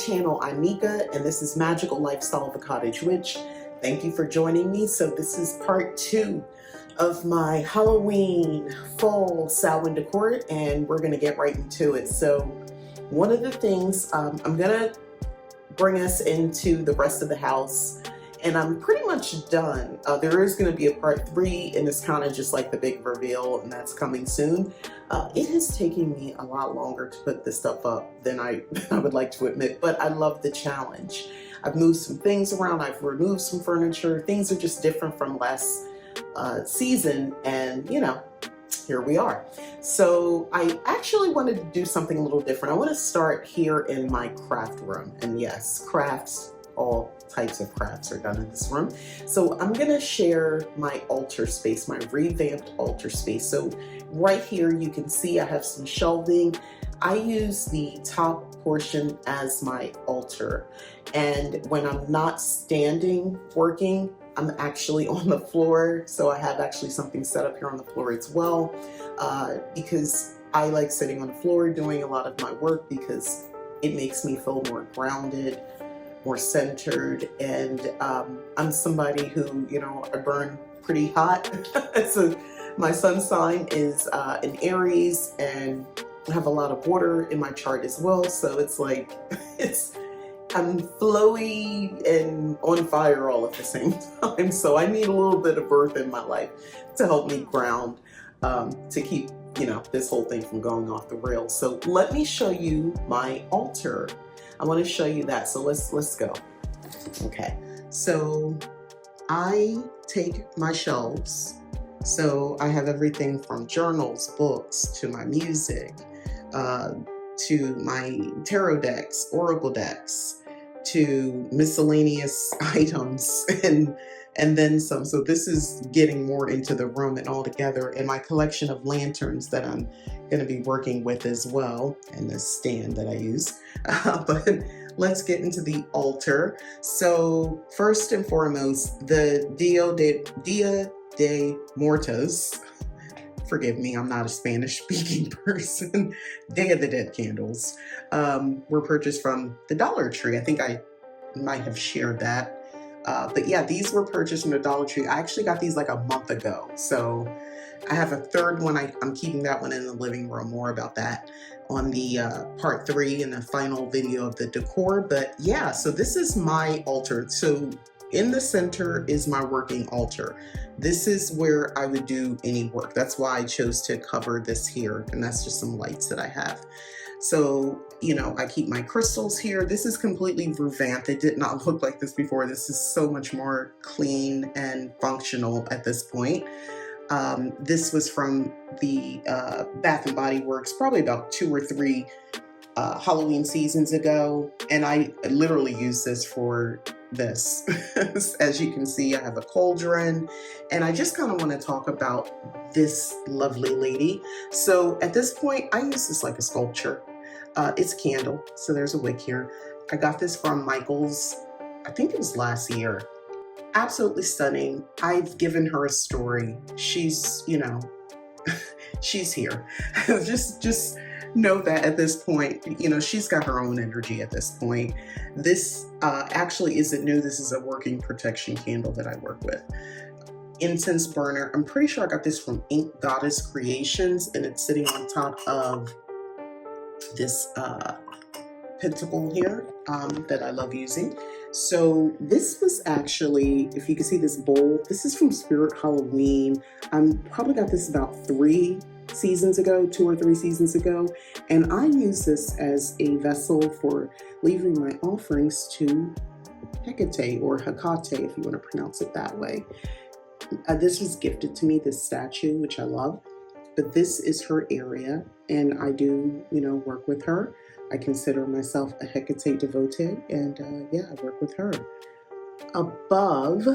channel. I'm Mika, and this is Magical Lifestyle of a Cottage Witch. Thank you for joining me. So this is part 2 of my Halloween fall Samhain decor, and we're going to get right into it. So one of the things, I'm going to bring us into the rest of the house, and I'm pretty much done. There is going to be a part 3, and it's kind of just like the big reveal, and that's coming soon. It has taken me a lot longer to put this stuff up than I would like to admit, but I love the challenge. I've moved some things around, I've removed some furniture, things are just different from last season, and you know, here we are. So I actually wanted to do something a little different. I want to start here in my craft room, and yes, crafts, all types of crafts are done in this room. So I'm gonna share my altar space, my revamped altar space. So right here you can see I have some shelving. I use the top portion as my altar, and when I'm not standing working, I'm actually on the floor. So I have actually something set up here on the floor as well, because I like sitting on the floor doing a lot of my work because it makes me feel more grounded, more centered, and I'm somebody who, you know, I burn pretty hot. So my sun sign is in Aries, and I have a lot of water in my chart as well. So it's like, I'm flowy and on fire all at the same time. So I need a little bit of earth in my life to help me ground, to keep, you know, this whole thing from going off the rails. So let me show you my altar. I want to show you that. So let's go. Okay. So I take my shelves. So I have everything from journals, books, to my music, to my tarot decks, oracle decks, to miscellaneous items, and then some. So this is getting more into the room and all together, and my collection of lanterns that I'm going to be working with as well, and the stand that I use. But let's get into the altar. So first and foremost, the Dia de Muertos. Forgive me, I'm not a Spanish speaking person. Day of the Dead candles were purchased from the Dollar Tree. I think I might have shared that. But yeah, these were purchased from the Dollar Tree. I actually got these like a month ago. So I have a third one. I'm keeping that one in the living room. More about that on the part 3 in the final video of the decor. But yeah, so this is my altar. So in the center is my working altar. This is where I would do any work. That's why I chose to cover this here. And that's just some lights that I have. So, you know, I keep my crystals here. This is completely revamped. It did not look like this before. This is so much more clean and functional at this point. This was from the Bath and Body Works, probably about 2 or 3 Halloween seasons ago. And I literally use this for this. As you can see, I have a cauldron, and I just kind of want to talk about this lovely lady. So at this point, I use this like a sculpture. It's a candle, so there's a wick here. I got this from Michael's, I think it was last year. Absolutely stunning. I've given her a story. She's, you know, she's here. just know that at this point, you know, she's got her own energy at this point. This actually isn't new. This is a working protection candle that I work with. Incense burner. I'm pretty sure I got this from Ink Goddess Creations, and it's sitting on top of this pentacle here that I love using. So this was actually, if you can see this bowl, this is from Spirit Halloween. Probably got this about 3 seasons ago, 2 or 3 seasons ago, and I use this as a vessel for leaving my offerings to Hecate, or Hecate if you want to pronounce it that way. This was gifted to me, this statue, which I love, but this is her area, and I do, you know, work with her. I consider myself a Hecate devotee, and yeah, I work with her. Above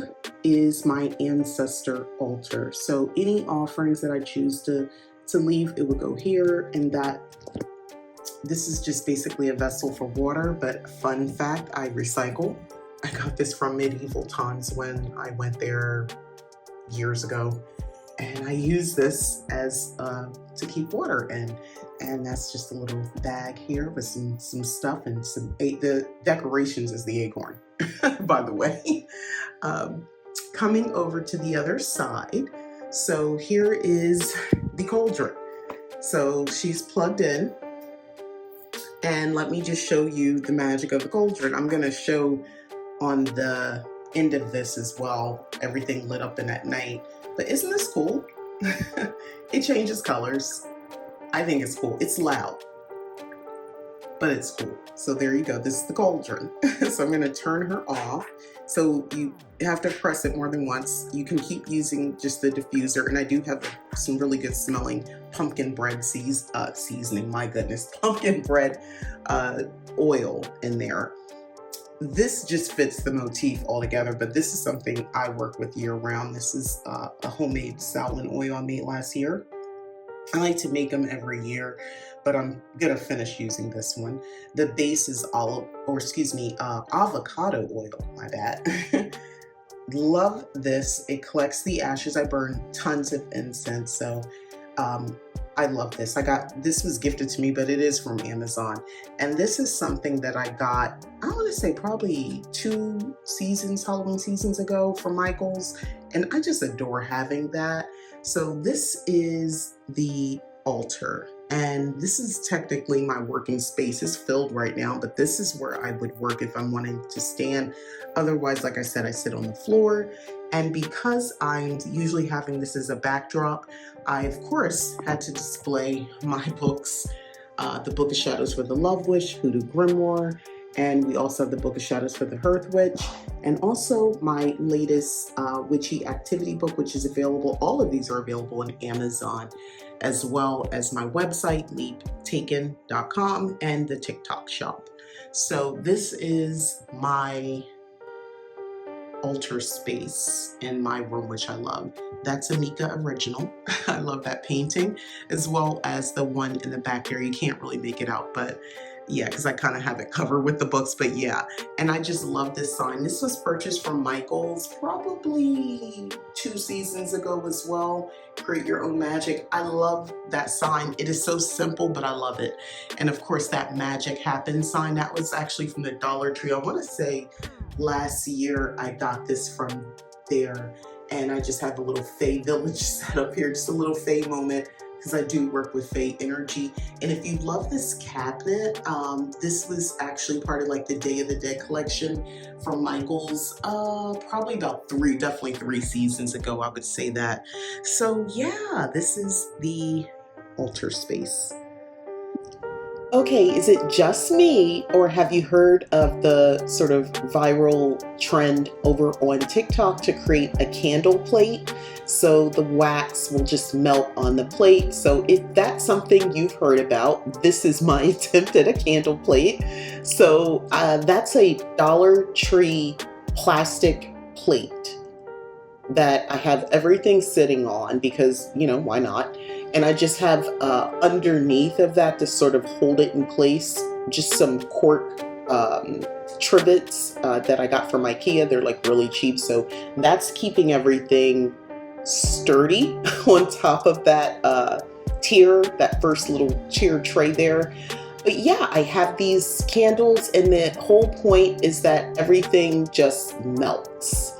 is my ancestor altar. So any offerings that I choose to leave, it would go here, and that this is just basically a vessel for water. But fun fact, I recycle. I got this from medieval times when I went there years ago, and I use this as to keep water in. And that's just a little bag here with some stuff and the decorations is the acorn, by the way. Coming over to the other side. So here is the cauldron. So she's plugged in, and let me just show you the magic of the cauldron. I'm gonna show on the end of this as well, everything lit up in that night. But isn't this cool? It changes colors. I think it's cool. It's loud, but it's cool. So there you go. This is the cauldron. So I'm gonna turn her off. So you have to press it more than once. You can keep using just the diffuser, and I do have some really good smelling pumpkin bread seasoning, my goodness, pumpkin bread oil in there. This just fits the motif altogether, but this is something I work with year round. This is a homemade Samhain oil I made last year. I like to make them every year, but I'm gonna finish using this one. The base is avocado oil, my bad. Love this. It collects the ashes. I burn tons of incense, so I love this. This was gifted to me, but it is from Amazon. And this is something that I got, I want to say probably 2 Halloween seasons ago from Michael's. And I just adore having that. So this is the altar. And this is technically my working space. It's filled right now, but this is where I would work if I'm wanting to stand. Otherwise, like I said, I sit on the floor. And because I'm usually having this as a backdrop, I, of course, had to display my books. The Book of Shadows for the Love Witch, Hoodoo Grimoire, and we also have the Book of Shadows for the Hearth Witch, and also my latest Witchy activity book, which is available. All of these are available on Amazon, as well as my website, leaptaken.com, and the TikTok shop. So this is my altar space in my room, which I love. That's a Mika original. I love that painting, as well as the one in the back here. You can't really make it out, but yeah, because I kind of have it covered with the books, but yeah. And I just love this sign. This was purchased from Michael's probably 2 seasons ago as well. Create Your Own Magic. I love that sign. It is so simple, but I love it. And of course, that Magic Happens sign, that was actually from the Dollar Tree. I want to say last year I got this from there, and I just have a little Fae village set up here, just a little Fae moment, because I do work with Fae energy. And if you love this cabinet, this was actually part of like the Day of the Dead collection from Michael's, probably about definitely 3 seasons ago, I would say that. So yeah, this is the altar space. Okay, is it just me, or have you heard of the sort of viral trend over on TikTok to create a candle plate? So the wax will just melt on the plate. So if that's something you've heard about, this is my attempt at a candle plate. So that's a Dollar Tree plastic plate that I have everything sitting on because, you know, why not? And I just have underneath of that to sort of hold it in place, just some cork trivets that I got from IKEA. They're like really cheap. So that's keeping everything sturdy on top of that tier, that first little tier tray there. But yeah, I have these candles, and the whole point is that everything just melts.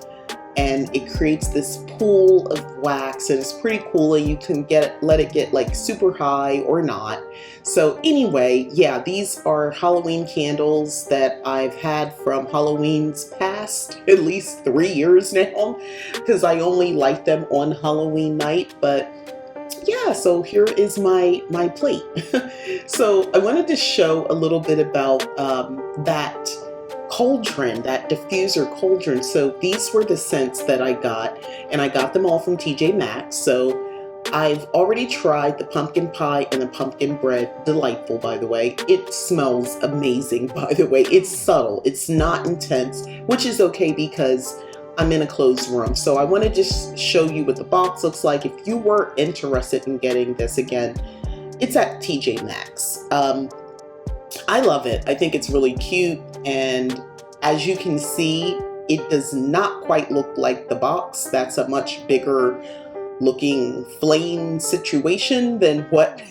And it creates this pool of wax, and it's pretty cool, and you can let it get like super high or not. So anyway, yeah, these are Halloween candles that I've had from Halloween's past, at least 3 years now, because I only light them on Halloween night. But yeah, so here is my plate. So I wanted to show a little bit about that cauldron, that diffuser cauldron. So these were the scents that I got, and I got them all from TJ Maxx. So I've already tried the pumpkin pie and the pumpkin bread. Delightful, by the way. It smells amazing, by the way. It's subtle. It's not intense, which is okay because I'm in a closed room. So I want to just show you what the box looks like. If you were interested in getting this, again, it's at TJ Maxx. I love it. I think it's really cute, and as you can see, it does not quite look like the box. That's a much bigger looking flame situation than what,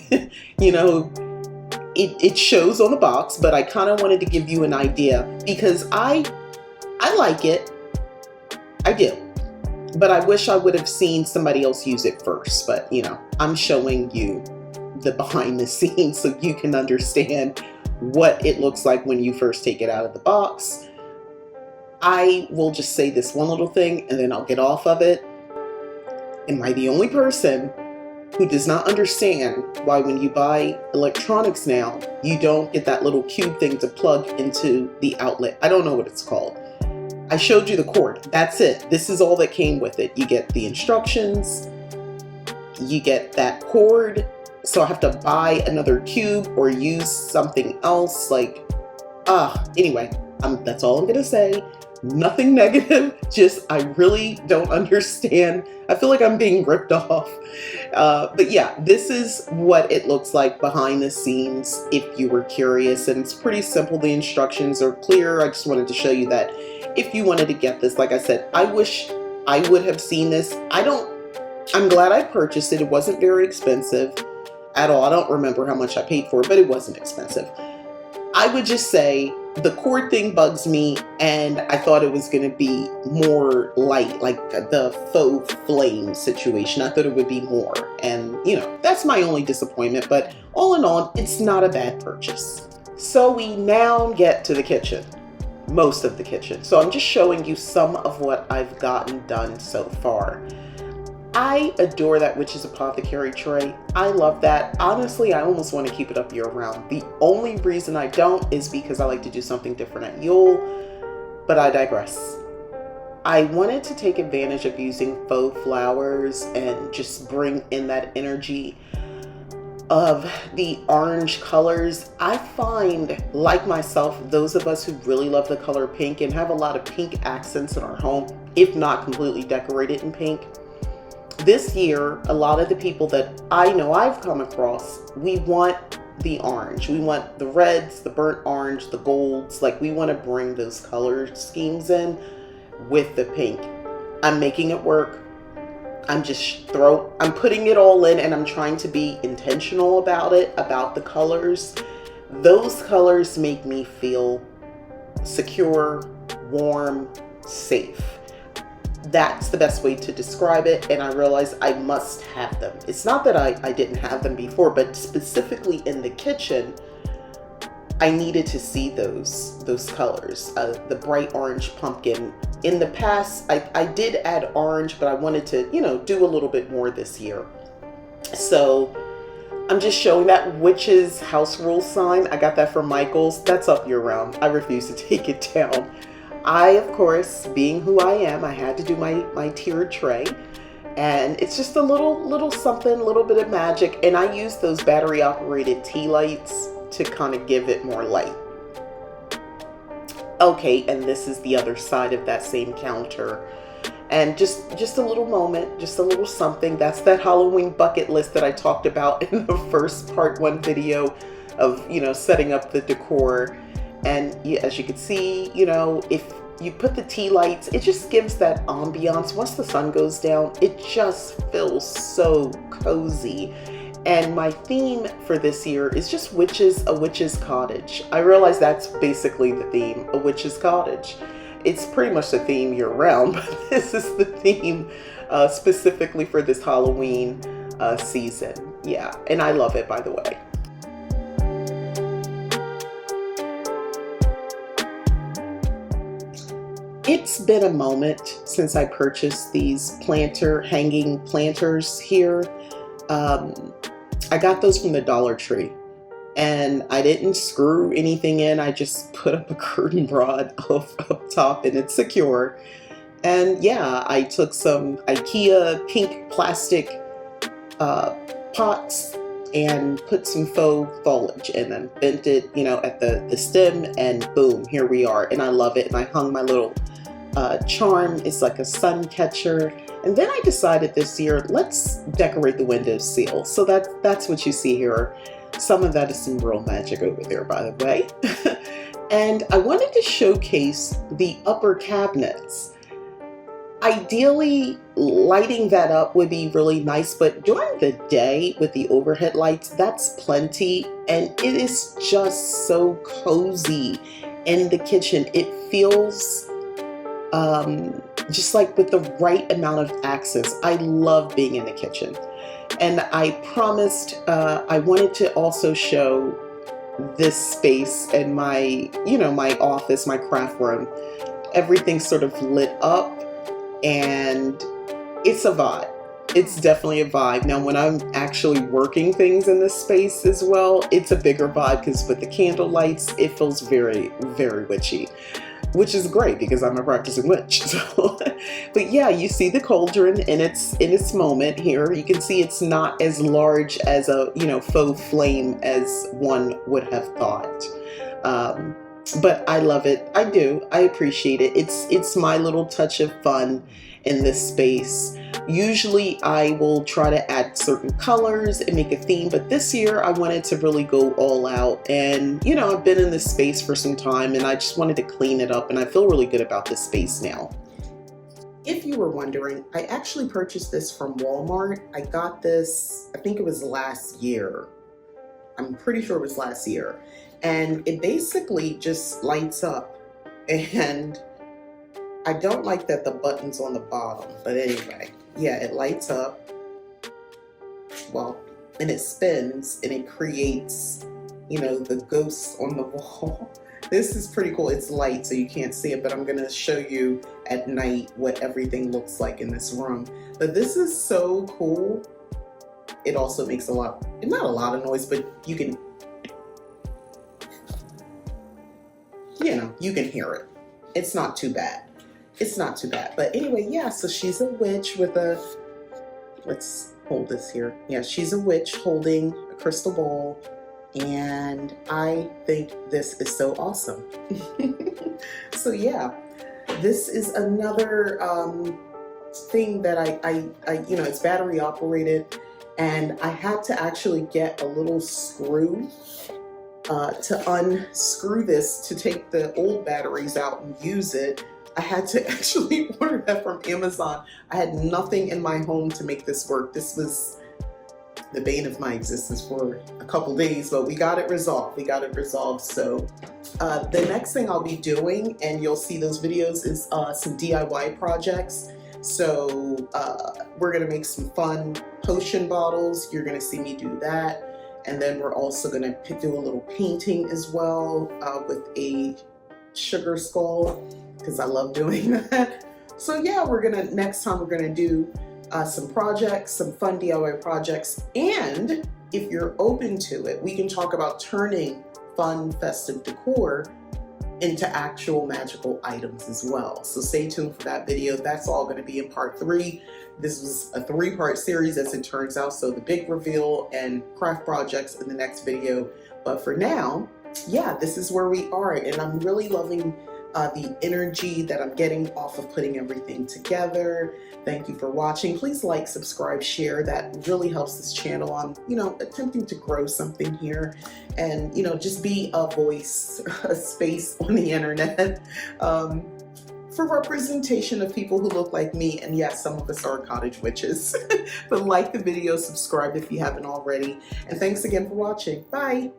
you know, it shows on the box. But I kind of wanted to give you an idea because I like it. I do. But I wish I would have seen somebody else use it first. But, you know, I'm showing you the behind the scenes so you can understand what it looks like when you first take it out of the box. I will just say this one little thing and then I'll get off of it. Am I the only person who does not understand why when you buy electronics now, you don't get that little cube thing to plug into the outlet? I don't know what it's called. I showed you the cord. That's it. This is all that came with it. You get the instructions, you get that cord. So I have to buy another cube or use something else. Like, anyway, that's all I'm going to say. Nothing negative, just I really don't understand. I feel like I'm being ripped off. But yeah, this is what it looks like behind the scenes if you were curious. And it's pretty simple. The instructions are clear. I just wanted to show you that if you wanted to get this, like I said, I wish I would have seen this. I'm glad I purchased it. It wasn't very expensive at all. I don't remember how much I paid for it, but it wasn't expensive. I would just say the cord thing bugs me, and I thought it was going to be more light, like the faux flame situation. I thought it would be more, and you know, that's my only disappointment, but all in all, it's not a bad purchase. So we now get to the kitchen, most of the kitchen. So I'm just showing you some of what I've gotten done so far. I adore that Witch's Apothecary tray. I love that. Honestly, I almost want to keep it up year round. The only reason I don't is because I like to do something different at Yule, but I digress. I wanted to take advantage of using faux flowers and just bring in that energy of the orange colors. I find, like myself, those of us who really love the color pink and have a lot of pink accents in our home, if not completely decorated in pink, this year, a lot of the people that I know I've come across, we want the orange. We want the reds, the burnt orange, the golds. Like, we want to bring those color schemes in with the pink. I'm making it work. I'm putting it all in, and I'm trying to be intentional about it, about the colors. Those colors make me feel secure, warm, safe. That's the best way to describe it, and I realized I must have them. It's not that I didn't have them before, but specifically in the kitchen, I needed to see those colors. The bright orange pumpkin. In the past, I did add orange, but I wanted to, you know, do a little bit more this year. So I'm just showing that Witch's House Rules sign. I got that from Michael's. That's up year round. I refuse to take it down. I, of course, being who I am, I had to do my tiered tray, and it's just a little something, a little bit of magic, and I use those battery operated tea lights to kind of give it more light. Okay, and this is the other side of that same counter, and just a little moment, just a little something. That's that Halloween bucket list that I talked about in the first part 1 video of, you know, setting up the decor. And as you can see, you know, if you put the tea lights, it just gives that ambiance. Once the sun goes down, it just feels so cozy. And my theme for this year is just a witch's cottage. I realize that's basically the theme, a witch's cottage. It's pretty much the theme year round, but this is the theme specifically for this Halloween season. Yeah, and I love it, by the way. It's been a moment since I purchased these hanging planters here. I got those from the Dollar Tree, and I didn't screw anything in. I just put up a curtain rod up top, and it's secure. And yeah, I took some IKEA pink plastic pots and put some faux foliage in them, bent it, you know, at the stem, and boom, here we are. And I love it. And I hung my little charm. It's like a sun catcher. And then I decided this year, let's decorate the windowsill. So that's what you see here. Some of that is some real magic over there, by the way. And I wanted to showcase the upper cabinets. Ideally, lighting that up would be really nice, but during the day with the overhead lights, that's plenty, and it is just so cozy in the kitchen. It feels just like with the right amount of accents. I love being in the kitchen. And I promised I wanted to also show this space in my, my office, my craft room. Everything's sort of lit up, and it's a vibe. It's definitely a vibe. Now, when I'm actually working things in this space as well, it's a bigger vibe because with the candle lights, it feels very, very witchy, which is great because I'm a practicing witch. So, but yeah, you see the cauldron in its moment here. You can see it's not as large as a faux flame as one would have thought. But I love it. I do. I appreciate it. It's my little touch of fun in this space. Usually I will try to add certain colors and make a theme, but this year I wanted to really go all out. And I've been in this space for some time and I just wanted to clean it up, and I feel really good about this space now. If you were wondering, I actually purchased this from Walmart. I got this, I think it was last year. I'm pretty sure it was last year. And it basically just lights up. And I don't like that the button's on the bottom, but anyway, yeah, it lights up. Well, and it spins and it creates, the ghosts on the wall. This is pretty cool. It's light, so you can't see it, but I'm gonna show you at night what everything looks like in this room. But this is so cool. It also makes not a lot of noise, but you can, you can hear it. It's not too bad. It's not too bad. But anyway, yeah, so she's a witch with let's hold this here. Yeah, she's a witch holding a crystal ball, and I think this is so awesome. So yeah, this is another thing that I it's battery operated, and I had to actually get a little screw to unscrew this to take the old batteries out and use it. I had to actually order that from Amazon. I had nothing in my home to make this work. This was the bane of my existence for a couple days, but we got it resolved. So the next thing I'll be doing, and you'll see those videos, is some DIY projects. So we're gonna make some fun potion bottles. You're gonna see me do that. And then we're also gonna do a little painting as well with a sugar skull, because I love doing that. So yeah, next time we're gonna do some projects, some fun DIY projects. And if you're open to it, we can talk about turning fun, festive decor into actual magical items as well. So stay tuned for that video. That's all gonna be in part 3. This was a 3-part series as it turns out. So the big reveal and craft projects in the next video. But for now, yeah, this is where we are. And I'm really loving the energy that I'm getting off of putting everything together. Thank you for watching. Please like, subscribe, share. That really helps this channel. I'm, attempting to grow something here and, just be a voice, a space on the internet for representation of people who look like me. And yes, some of us are cottage witches. But like the video, subscribe if you haven't already. And thanks again for watching. Bye.